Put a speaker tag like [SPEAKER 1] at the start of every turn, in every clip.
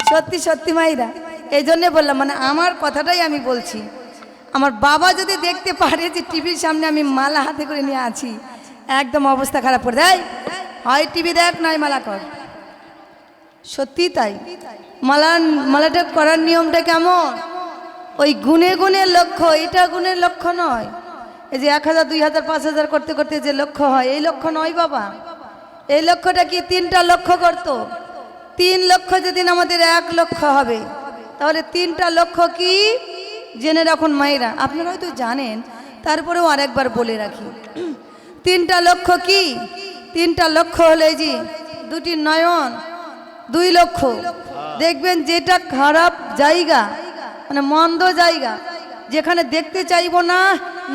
[SPEAKER 1] সত্যি সত্যি মাইরা, এই জন্যে বললাম, মানে আমার কথাটাই আমি বলছি। আমার বাবা যদি দেখতে পারে যে টিভির সামনে আমি মালা হাতে করে নিয়ে আছি, একদম অবস্থা খারাপ করে দেয়। হয় টিভি দেখ, নয় মালা কর। সত্যি তাই। মালাটা করার নিয়মটা কেমন? ওই গুনে গুনে লক্ষ্য, এটা গুণের লক্ষ্য নয়। এই যে 1000, 2000, 5000 করতে করতে যে লক্ষ্য হয়, এই লক্ষ্য নয় বাবা। এই লক্ষ্যটা কি? 3টা লক্ষ্য করতো। 3 লক্ষ্য যেদিন আমাদের 1 লক্ষ্য হবে, তাহলে 3টা লক্ষ্য কি জেনে রাখুন মায়েরা। আপনারা হয়তো জানেন, তারপরেও আরেকবার বলে রাখি। 3টা লক্ষ্য কি? 3টা লক্ষ্য হলো এই যে 2টি নয়ন, 2 লক্ষ্য। দেখবেন যেটা খারাপ জায়গা, মানে মন্দ জায়গা, যেখানে দেখতে চাইবো না,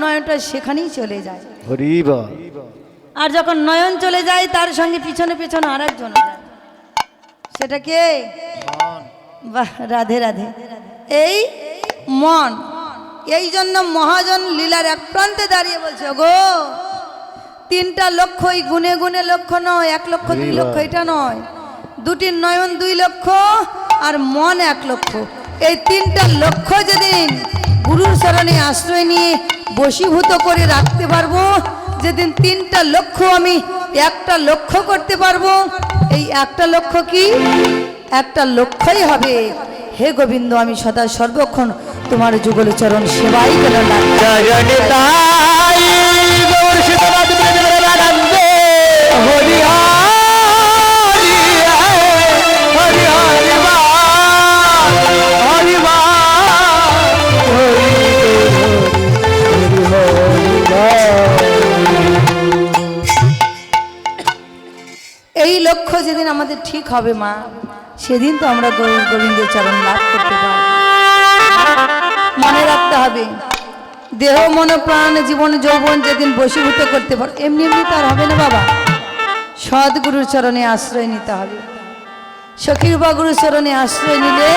[SPEAKER 1] নয়নটা সেখানেই চলে যায়। আর যখন নয়ন চলে যায়, তার সঙ্গে পিছনে পিছনে আরেকজন যায়। সেটা কে? বাহ, রাধে রাধে। এই মন। এই জন্য মহাজন লীলার এক প্রান্তে দাঁড়িয়ে বলছে, গো 3টা লক্ষ্যই গুনে গুনে লক্ষ্য নয়, 1 লক্ষ 2 লক্ষ এটা নয়। 2টি নয়ন 2 লক্ষ, আর মন 1 লক্ষ। এই 3টা লক্ষ্য যেদিন গুরুর চরণে আশ্রয় নিয়ে বশীভূত করে রাখতে পারবো, যেদিন 3টা লক্ষ্য আমি 1টা লক্ষ্য করতে পারবো, এই 1টা লক্ষ্য কি? 1টা লক্ষ্যই হবে, হে গোবিন্দ, আমি সদা সর্বক্ষণ তোমার যুগল চরণ সেবাই গেল। এই লক্ষ্য যেদিন আমাদের ঠিক হবে মা, সেদিন তো আমরা গোবিন্দের চরণ লাভ করতে পারব। মনে রাখতে হবে, দেহ মন প্রাণ জীবন যৌবন যেদিন বশীভূত করতে পারো, এমনি এমনি তার হবে না বাবা। সদ্গুরুর চরণে আশ্রয় নিতে হবে। সখীর বা গুরুর চরণে আশ্রয় নিলে